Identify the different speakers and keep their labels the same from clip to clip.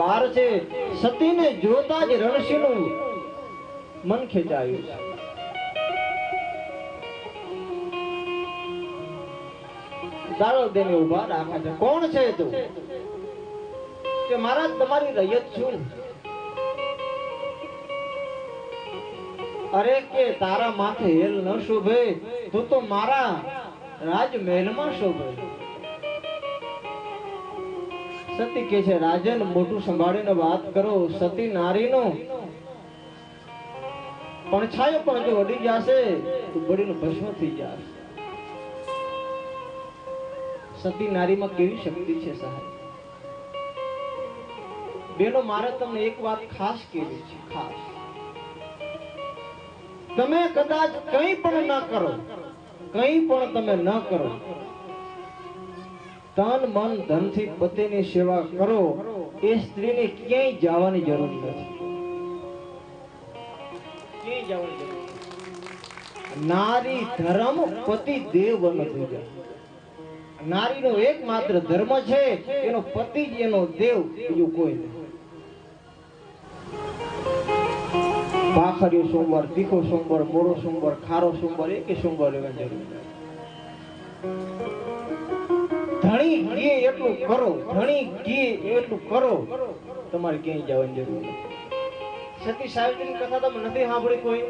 Speaker 1: વાર છે. સતીને જોતા જ રણસીનું મન ખેંચાયું છે. દાડો દેને ઉભા રાખે છે. કોણ છે તું? કે મહારાજ તમારી રૈયત છું. અરે કે તારા માથે હેલ ન શોભે, તું તો મારા રાજમહેલમાં શોભે. સતી કે છે રાજન મોટું સંભાળીને વાત કરો. સતી નારીનો પડછાયો પણ જો વડી જશે તો બળીને ભસ્મ થઈ જશે. સતી નારીમાં કેવી શક્તિ છે સાહેબ. બેનો મારે તમને એક વાત ખાસ કહેવી છે. ખાસ તમે કદાચ કંઈ પણ ન કરો, કંઈ પણ તમે ન કરો, તન મન ધનથી પતિની સેવા કરો, એ સ્ત્રીને ક્યાંય જવાની જરૂર નથી. ક્યાંય જવાની જરૂર નથી. નારી ધર્મ પતિ દેવ ન પૂજા. નારીનો એકમાત્ર ધર્મ છે એનો પતિ જ એનો દેવ, બીજું કોઈ નહીં. ભાખરીયો સોમવાર, તીખો સોમવાર, મોડો સોમવાર, ખારો સોમવાર, એકે સોમવાર લેવાની જરૂર નથી. ધણી કે એટલું કરો, ધણી કે એટલું કરો, તમારે ક્યાંય જવાની જરૂર નથી. સતી સાવિત્રીની કથા તમે નથી સાંભળી કોઈ?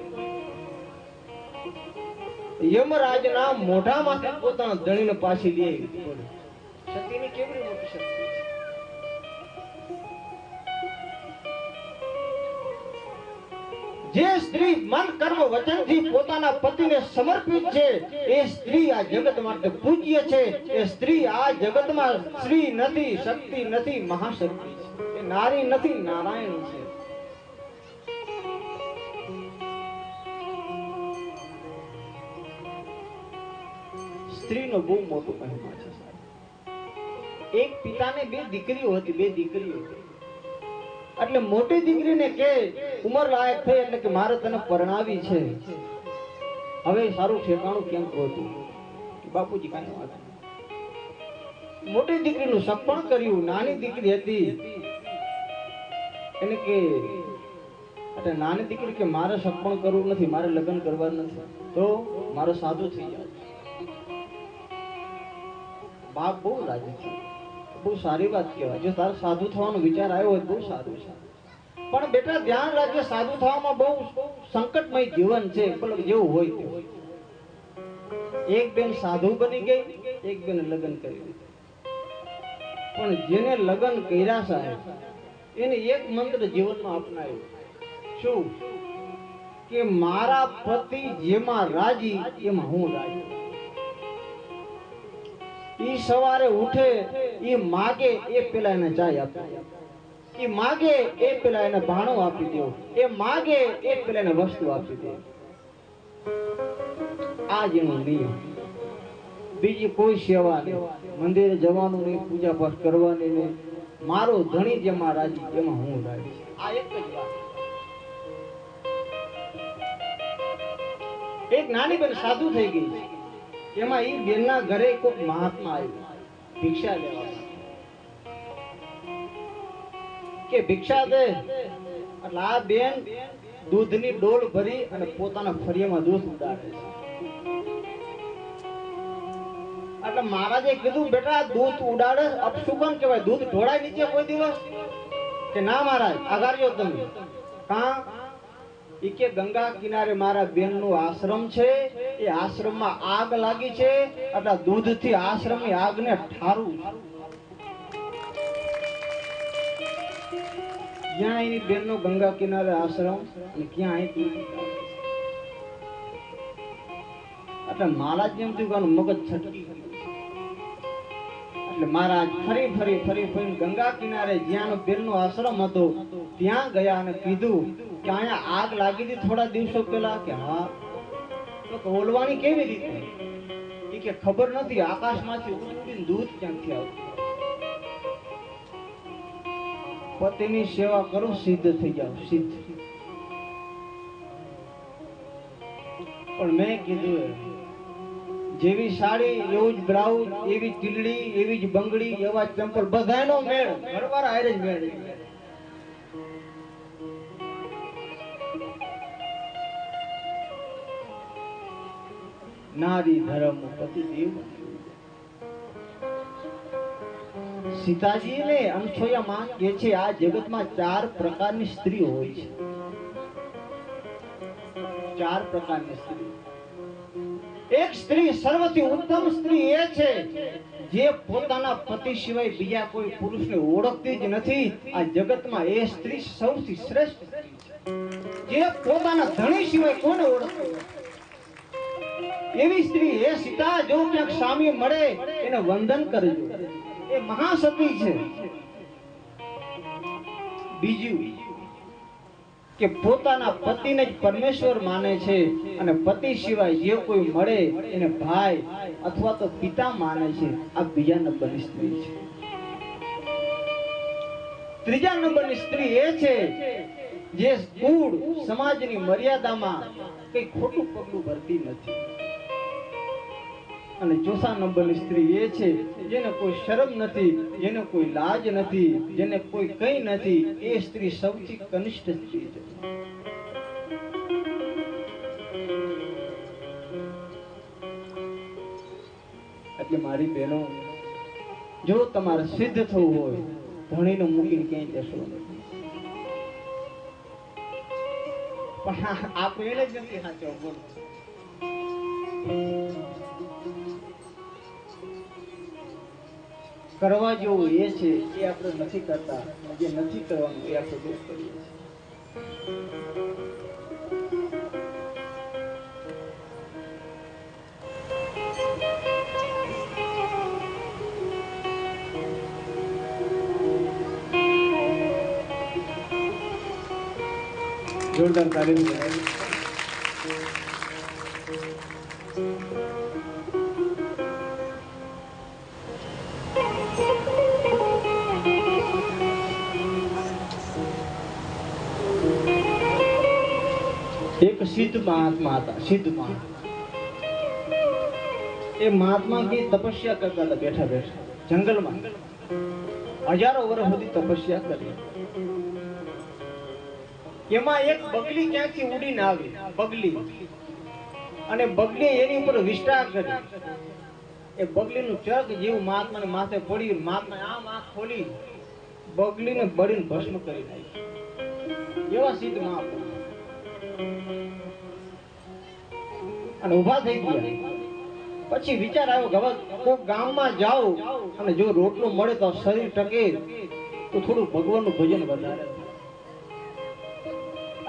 Speaker 1: યમરાજના મોઢામાંથી પોતાના ધણીને પાછી લે. સતીની કેવી મોટી શક્તિ છે. જે સ્ત્રી મન કર્મ વચનથી પોતાના પતિને સમર્પિત છે એ સ્ત્રી આ જગત માટે પૂજ્ય છે. એ સ્ત્રી આ જગતમાં સ્ત્રી નથી, શક્તિ નથી, મહાશક્તિ છે. એ નારી નથી, નારાયણ છે. સ્ત્રીનો બહુ મોટો મહિમા છે. એક પિતાને બે દીકરીઓ હતી, બે દીકરીઓ. એટલે મોટી દીકરીને કે ઉંમર લાયક થઈ એટલે કે મારે તને પરણાવી છે, હવે સારું ઠેકાણું કેમ ગોતું? બાપુજી કાંઈ વાત. મોટી દીકરીનું સપણ કર્યું. નાની દીકરી હતી એને કે એટલે નાની દીકરી કે મારે સપણ કરવું નથી, મારે લગ્ન કરવા નથી, તો મારો સાધુ થઈ જાય. બાપ બહુ રાજી છે. બહુ સારી વાત કહેવાય. જો તારે સાધુ થવાનો વિચાર આવ્યો હોય બહુ સારું છે. પણ બેટા ધ્યાન રાખજે, સાધુ થવામાં બહુ સંકટમય જીવન છે. પણ જેવું હોય તેવું. એક બેન સાધુ બની ગઈ, એક બેન લગ્ન કરી દીધું. પણ જેને લગ્ન કર્યા સાહેબ એને એક મંત્ર જીવનમાં અપનાવ્યો. શું? કે મારા પતિ જેમાં રાજી એમાં હું રાજી. ઈ સવારે ઉઠે, ઈ માગે એ પેલા એને ચાય આપે, ઈ માગે એ પેલા એને ભાણો આપી દો, એ માગે એ પેલા એને વસ્તુ આપી દે. આ જ એનો નિયમ. બીજી કોઈ સેવા નહીં, મંદિરે જવાનું નહીં, પૂજા પાઠ કરવાની નહીં. મારો ધણી જેમાં રાજી એમાં હું રાજી. આ એક જ વાત. એક નાની બેન સાધુ થઈ ગઈ. એમાં ઈ બેનના ઘરે કોઈક મહાત્મા આવ્યો ભિક્ષા લેવા માટે. કે ભિક્ષા દે. એટલે આ બેન દૂધની ડોલ ભરી અને પોતાના ફળિયામાં દૂધ ઉડાડે છે. એટલે મહારાજે કીધું બેટા દૂધ ઉડાડે અપશુકન કહેવાય. દૂધ ઢોળાય નીચે કોઈ દિવસ? કે ના મહારાજ આગાર્યો તમે. કા? ઈ કે ગંગા કિનારે મારા બેન નું આશ્રમ છે, એ આશ્રમમાં આગ લાગી છે, એટલે દૂધથી આશ્રમની આગને ઠારું. જ્યાં એની બેન નો ગંગા કિનારે આશ્રમ અને ક્યાં અહીં એટલે મહારાજ એમ થયું મગજ છટકી ગયું. એટલે મહારાજ ફરી ફરી ફરી ફરી ગંગા કિનારે જ્યાં બેન નો આશ્રમ હતો ત્યાં ગયા અને કીધું કે અહીંયા આગ લાગી હતી થોડા દિવસો પહેલા. કે હા. તો ઓલવાની કેવી રીતે? એ કે ખબર નથી, આકાશમાંથી ઉડીને દૂધ ક્યાંથી આવતું. પતિની સેવા કરો સિદ્ધ થઈ જાવ, સિદ્ધ. પણ મેં કીધું જેવી સાડી એવું જ બ્લાઉઝ, એવી ટીલડી, એવી જ બંગડી, એવા ચંપલ, બધાનો મેળ ઘરવાળા હારે જ મેળ. નારી ધર્મ પતિ દેવ. સીતાજીને અનસૂયા માં કહે છે આ જગતમાં 4 પ્રકારની સ્ત્રી હોય છે. 4 પ્રકારની સ્ત્રી. એક સ્ત્રી સર્વથી ઉત્તમ સ્ત્રી એ છે જે પોતાના પતિ સિવાય બીજા કોઈ પુરુષને ઓળખતી જ નથી. આ જગતમાં એ સ્ત્રી સૌથી શ્રેષ્ઠ સ્ત્રી છે જે પોતાના ધણી સિવાય કોને ઓળખતી નથી. એવી સ્ત્રી એ સીતા જો ક્યાંક સામી મળે એને વંદન કરજો. એ મહાસતી છે. બીજું કે પોતાના પતિને જ પરમેશ્વર માને છે અને પતિ સિવાય જે કોઈ મળે એને ભાઈ અથવા તો પિતા માને છે. આ બીજા નંબરની સ્ત્રી છે. ત્રીજા નંબરની સ્ત્રી એ છે જે કુળ સમાજની મર્યાદામાં કઈ ખોટું પગલું ભરતી નથી. અને ચોથા નંબરની સ્ત્રી એ છે જેને કોઈ શરમ નથી, જેને કોઈ લાજ નથી, જેને કોઈ કઈ નથી. એ સ્ત્રી સૌથી કનિષ્ઠ સ્ત્રી છે. એટલે મારી બહેનો, જો તમારે સિદ્ધ થવું હોય ધણીને મૂકીને ક્યાંય જશો નહીં. પણ આપણે જ નથી સાચો બોલો. કરવા જેવું એ છે એ આપણે નથી કરતા. જે નથી કરવાનું એ આપણે દોષ કરીએ છીએ. જોરદાર તારીફ. એક સિદ્ધ મહાત્મા હતા. સિદ્ધ મહાત્મા. એ મહાત્મા की તપસ્યા કરતા હતા બેઠા બેઠા જંગલમાં. હજારો વર્ષ સુધી તપસ્યા કરી. એમાં એક બગલી ક્યાંથી ઉડીને આવી. બગલી. અને બગલી એની ઉપર વિષ્ટા કરી. એ બગલીનું ચક જેવું મહાત્માને માથે પડ્યું. મહાત્મા આમ આંખ ખોલી બગલીને બળીને ભસ્મ કરી નાખી. એવા સિદ્ધ મહાત્મા. અને ઉભા થઈ ગયા. પછી વિચાર આવ્યો કે હવે કોઈ ગામમાં જાઓ અને જો રોટલો મળે તો શરીર ટકે તો થોડું ભગવાનનું ભજન વધારે.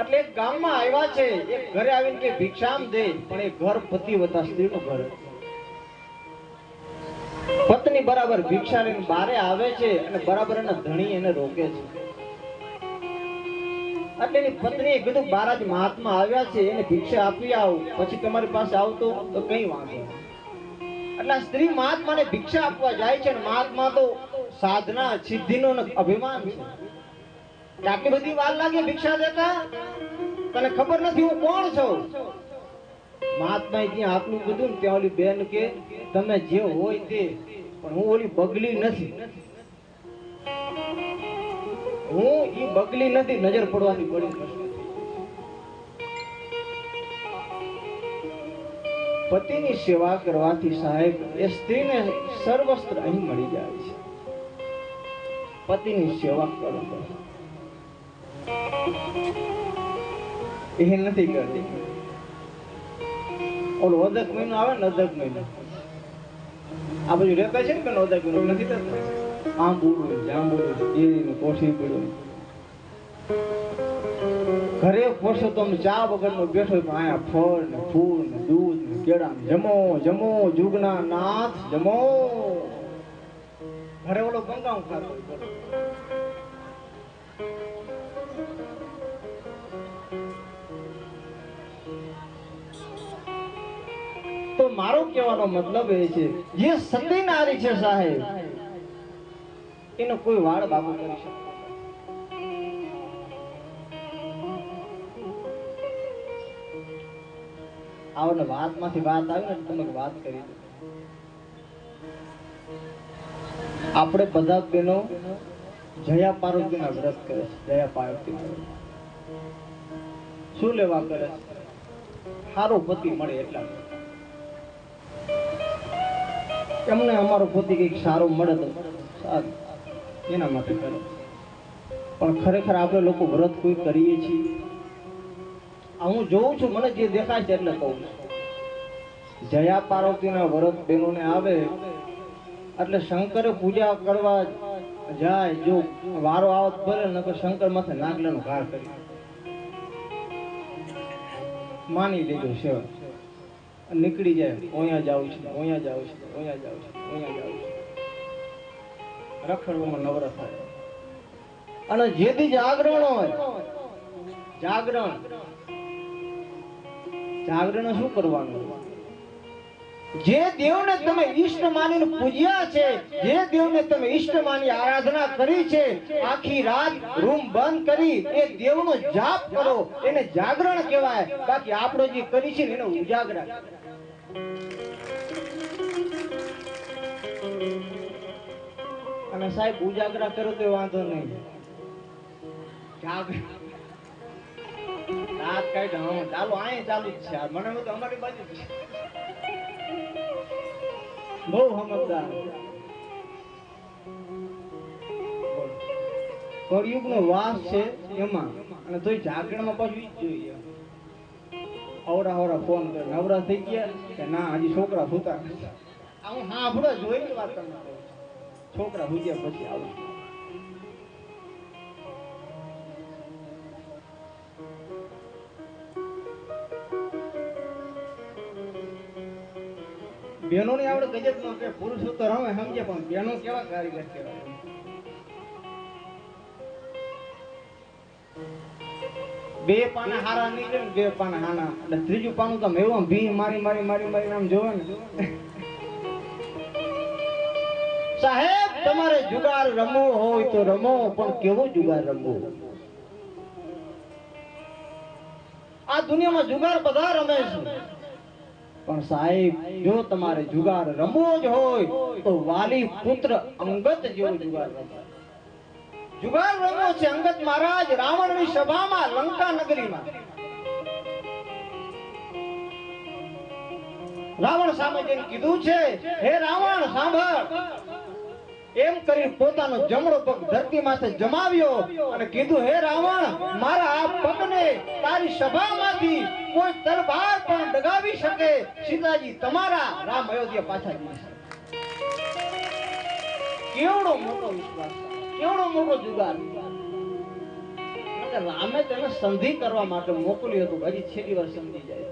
Speaker 1: એટલે એક ગામમાં આવ્યા છે. એક ઘરે આવીને કે ભિક્ષામ દે. પણ એ ઘર પતિવતા સ્ત્રીનું ઘર. પત્ની બરાબર ભિક્ષા લઈને બારે આવે છે અને બરાબર એના ધણી એને રોકે છે. એટલે એની પત્નીએ કીધું બારાજ મહાત્મા આવ્યા છે એને ભિક્ષા આપી આવ, પછી તમારી પાસે આવતો તો કઈ વાંધો. એટલે સ્ત્રી મહાત્માને ભિક્ષા આપવા જાય છે. મહાત્મા તો સાધના સિદ્ધિનો અભિમાન છે. આટલી બધી વાર લાગે ભિક્ષા દેતા? તને ખબર નથી હું કોણ છું? મહાત્માએ ત્યાં આટલું કીધું ને ત્યાં ઓલી બેન કે તમે જે હોય તે, પણ હું ઓલી બગલી નથી. હું ઈ બગલી નથી. નજર પડવાની પડી. પતિની સેવા કરવાથી સાહેબ એ સ્ત્રીને સર્વસ્ત્ર અહીં મળી જાય છે. પતિની સેવા કરો. એ નથી કરતી. ઓલો અદક મહિનો આવે ને, અદક મહિનો આ બધું રહેતા છે ને કે અદક મહિનો નથી થતો. આંબુડું જાંબુડું કેરીનું કોઠી પડ્યું. ઘરે પોસો તો ચા વગરનો બેઠો પણ આયા ફળ ને ફૂલ ને દૂધ ને કેળા જમો જમો જુગના નાથ જમો. ઘરે ઓલો ગંગાઉ ખાતો. તો મારો કહેવાનો મતલબ એ છે જે સતી નારી છે સાહેબ એનો કોઈ વાળ બાબુ કરી શકે. આવને વાતમાંથી વાત આવી ને તમે વાત કરી. આપણે બધા બહેનો જયા પાર્વતીના વ્રત કરે છે. જયા પાર્વતીના વ્રત શું લેવા કરે છે? સારો પતિ મળે એટલા એમને અમારો પતિ કઈક સારો મળે તો સારું એના માટે કરે. પણ ખરેખર આપણે લોકો વ્રત કોઈ કરીએ છીએ? હું જોઉં છું, મને જે દેખાય છે એટલે કહું છું. જયા પાર્વતીના વ્રત બહેનોને આવે એટલે શંકરે પૂજા કરવા જાય, જો વારો આવત ભરે ને તો શંકર માથે નાગલાનો ઘા કરી માની લેજો સેવા નીકળી જાય. ઓયા જાઉં છું, ઓયા જાઉં છું, ઓયા જાઉં છું, ઓયા જાઉં છું, રખડવામાં નવરા થાય. અને જેથી જાગરણ હોય, જાગરણ શું કરવાનું? જે દેવને તમે ઈષ્ટ માનીને પૂજ્યા છે, જે દેવને તમે ઈષ્ટ માની આરાધના કરી છે, આખી રાત રૂમ બંધ કરી એ દેવનો જાપ કરો, એને જાગરણ કહેવાય. બાકી આપણે જે કરી છે એનો ઉજાગરા. અને સાહેબ ઉજાગરા કરો તો વાંધો નહીં, રાત કાઢ ચાલો અહીં ચાલુ જ છે. મને તો અમારી બાજુ છે બહુ સમજદાર. કળિયુગ નો વાસ છે એમાં, અને તોય જાગરણમાં પાછું ઈ જ જોઈએ. અવરા ફોન કરે, નવરા થઈ ગયા કે ના હજી છોકરા સુતા. હું હા આપણો જોઈ વાત તમને છોકરા સુજ્યા પછી આવું. બહેનો ની આવડે ગજબ નો કે પુરુષો તો રમે સમજે, પણ બહેનો કેવા કારીગર કહેવાય. બે પાના હારા નીકળે ને બે પાના હાના, એટલે ત્રીજું પાનું તો એવું ભી મારી આમ જોવે ને. સાહેબ તમારે જુગાર રમવો હોય તો રમો, પણ કેવો જુગાર રમવો? આ દુનિયામાં જુગાર બધા રમે છે, પણ સાહેબ જો તમારે જુગાર રમવો જ હોય તો વાલી પુત્ર અંગત જેવો જુગાર રમવો. જુગાર રમવો છે અંગત મહારાજ રાવણની સભામાં, લંકા નગરીમાં. રાવણ સામે જઈને કીધું છે, હે રાવણ સાંભળ. એમ કરી પોતાનો જમણો પગ ધરતી માથે જમાવ્યો અને કીધું, હે રાવણ, મારા આ પગને તારી સભામાંથી કોઈ તલવાર પણ ડગાવી શકે, સીતાજી તમારા રામ અયોધ્યા પાછા જશે. કેવડો મોટો વિશ્વાસ, કેવડો મોટો જુગાર. રામે તેને સંધિ કરવા માટે મોકલ્યું હતું, હજી છેલ્લી વાર સમજી જાય.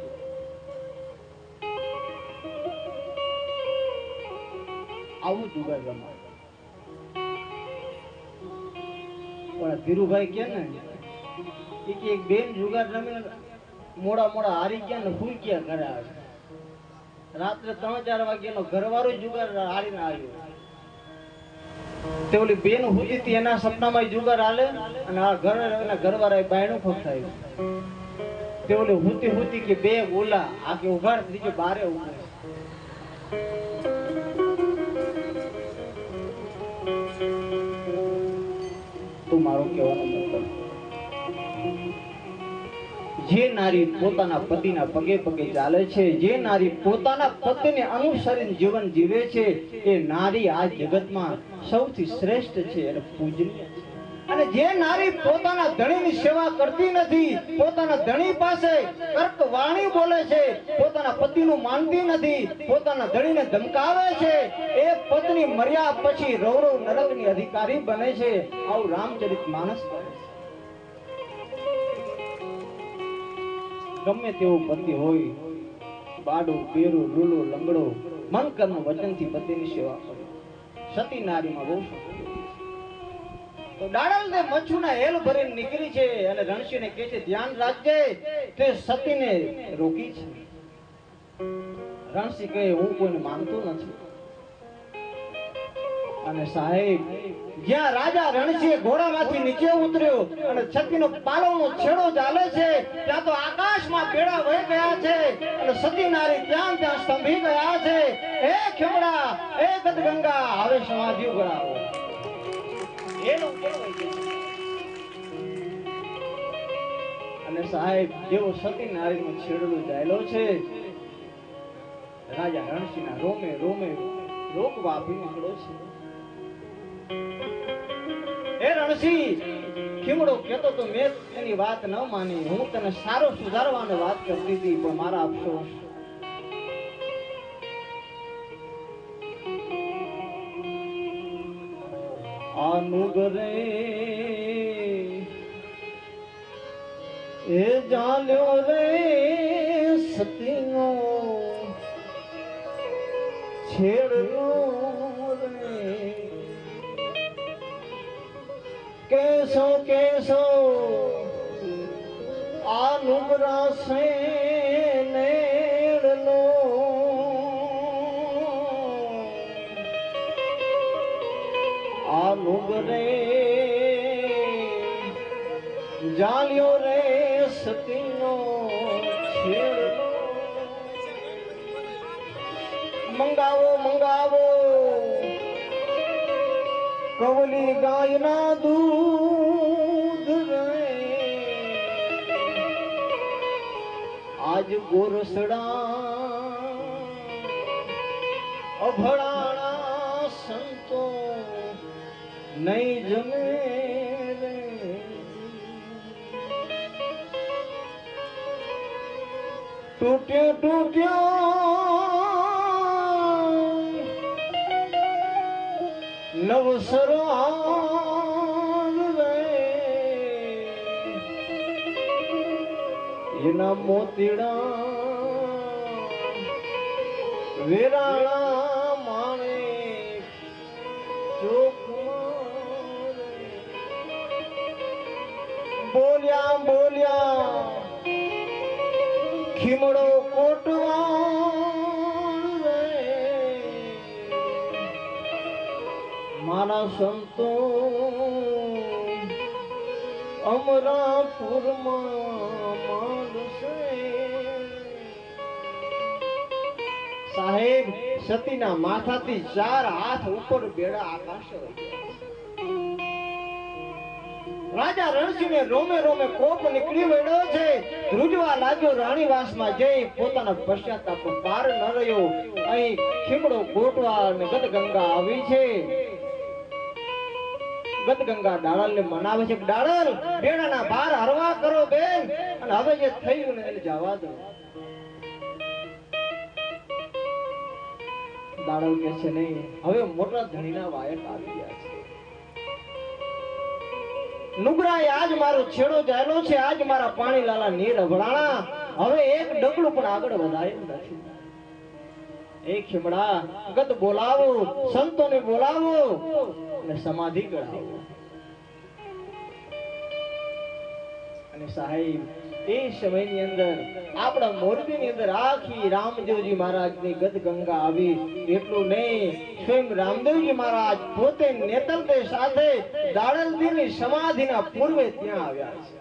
Speaker 1: આવું જુગાર રમાય. ધીરુભાઈ કે ને એક બેન જુગાર રમે, મોડા હારી ગયા ને ફૂલ ગયા ઘરે આવે. રાત્રે 3-4 વાગ્યાનો ઘરવાળો જુગાર હારીને આવ્યો. તે ઓલી બેન હુતી હતી, એના સપનામાં જુગાર હાલે અને આ ઘરવાળા બાયણું ખોખાયું. તે ઓલી હુતી કે બે ઓલા આ કે ઉઘાડ ત્રીજો બારે ઉભો. મારો કહેવાનો મતલબ, જે નારી પોતાના પતિના પગે પગે ચાલે છે, જે નારી પોતાના પતિને અનુસરીને જીવન જીવે છે, એ નારી આ જગતમાં સૌથી શ્રેષ્ઠ છે અને પૂજનીય છે. અને જે નારી પોતાના ધણીની સેવા કરતી નથી, પોતાના ધણી પાસે કર્ક વાણી બોલે છે, પોતાના પતિનું માનતી નથી, પોતાના ધણીને ધમકાવે છે, એ પત્ની મર્યા પછી રૌરવ નરકની અધિકારી બને છે. આવું રામચરિત માનસ બને છે. ગમે તેવો પતિ હોય, બાડો બેરો લૂલો લંગડો, મન કર્મ વચનથી પતિની સેવા કરે. સતી નારીમાં બહુ તો દાડલ ને મચ્છુના હેલ ભરીને નીકળી છે અને રણસીને કહે છે, ધ્યાન રાખજે, તે સતીને રોકી છે. રણસી કહે, હું કોઈને માનતો નથી. અને સાહેબ જ્યાં રાજા રણસીએ ઘોડામાંથી નીચે ઉતર્યો અને સતીનો પાલવનો છેડો ચાલે છે, ત્યાં તો આકાશમાં પેડા વહી ગયા છે અને સતી નારી ત્યાં સ્તંભી ગયા છે. એ ખેમડા, એ ગદગંગા, હવે સમાધિ ઉગડાવો. એનું કહેવાય છે. અને સાહેબ જેવો સતી નારીનો છેડો જાયલો છે, રાજા રણસિંહના રોમે રોમે રોકવા આપી નીકળ્યો છે. એ રણસિંહ, ખીમડો કહેતો તો મેં એની વાત ન માની. હું તને સારો સુધારવાની વાત કરતી હતી, પણ મારા અફસોસ આનુગરે એ જાલ્યો રે સતીનો છેડલો રે. કેસો કેસો આનુગરા સે નેડલો આનુગરે જાલ્યો રે સતીનો છેડલો. મંગાવો મંગાવો કવલી ગાયના દૂધ રે. આજ ગોરસડા અભળાણા સંતો નહીં જમે રે. ટૂટ્યો ટૂટ્યો નવસરાર રે. એના મોતીડા વેરાળા માણે ચોકમાં રે. બોલ્યા બોલ્યા ખીમડો કોટવાળ રે. મારા સંતો અમરાપુરમાં માનસે. સાહેબ સતીના માથાથી 4 હાથ ઉપર બેડા આકાશ હોય. રાજા રણસિંહને રોમે રોમે કોપ નીકળી વળ્યો છે. ધ્રુજવા લાગ્યો રાણીવાસમાં જઈ પોતાના પશ્ચાતાપ પાર ન રહ્યો. અહીં ખીમડો ગોટવા અને ગદગંગા આવી છે. ગદગંગા ડાળલને મનાવે છે, ડાળલ બેડાના ભાર હરવા કરો બેન, અને હવે જે થયું ને એને જવા દો. ડાળલ કહે છે નહીં, હવે મોટા ધણીના વાયક આવી ગયા છે. નુગરાએ આજ મારો છેડો જાયલો છે, આજ મારા પાણી લાલા નીર અભળાણા. હવે એક ડગલું પણ આગળ વધાયું નથી. એ ખીમડા ગદ બોલાવો, સંતોને બોલાવો અને સમાધિ કરાવો. અને સાહેબ એ સમયની અંદર આપણા મોરબીની અંદર આખી રામદેવજી મહારાજની ગદગંગા આવી. એટલું નહીં, સ્વયં રામદેવજી મહારાજ પોતે નેતલતે સાથે દાડલદીની સમાધિના પૂર્વે ત્યાં આવ્યા છે.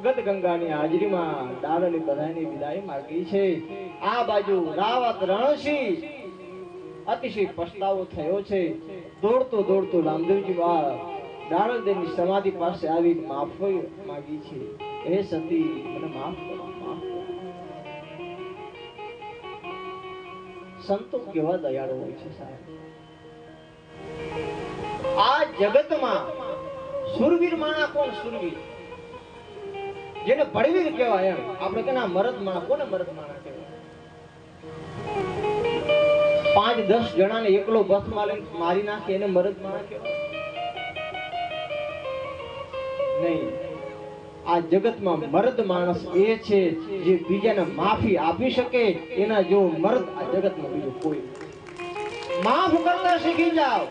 Speaker 1: ગદગંગાની હાજરીમાં દાડલે બધાની વિદાય માંગી છે. આ બાજુ રાવત રણસિંહ અતિશય પછતાવો થયો છે. દોડતો દોડતો રામદેવજી દાડલદેવની સમાધિ પાસે આવી માફી માંગી છે. હે સતી, મને માફ કરો, માફ કરો. સંતો કેવા દયાળુ હોય છે સાહેબ. આ જગતમાં સુરવીર માણા કોણ? સુરવીર જેને બળવીર કહેવાય. એમ આપણે કે ના મરદ માણા. કોને મરદ માણા કહેવાય? 5-10 જણાને એકલો બસમાં લઈને મારી નાખે એને મરદ માણા કહેવાય નહીં. આ જગતમાં મરદ માણસ એ છે જે બીજાને માફી આપી શકે. એના જેવો મરદ આ જગતમાં બીજો કોઈ. માફ કરતા શીખી જાઓ.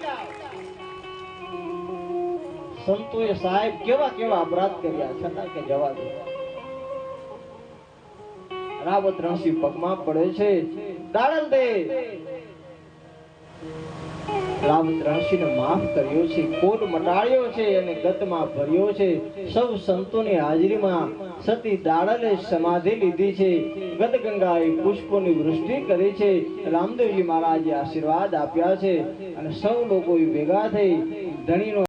Speaker 1: સંતોએ સાહેબ કેવા કેવા અપરાધ કર્યા, છતાં કે જવા દો. રાવત રણસિંહ પગમાં પડે છે. દાડલ દે રાવત રણસીને માફ કર્યો છે, કોટ મટાડ્યો છે અને ગતમાં ભર્યો છે. સૌ સંતોની હાજરીમાં સતી દાડલે સમાધિ લીધી છે. ગત ગંગાએ પુષ્પોની વૃષ્ટિ કરી છે. રામદેવજી મહારાજે આશીર્વાદ આપ્યા છે અને સૌ લોકો ભેગા થઈ ધણીનો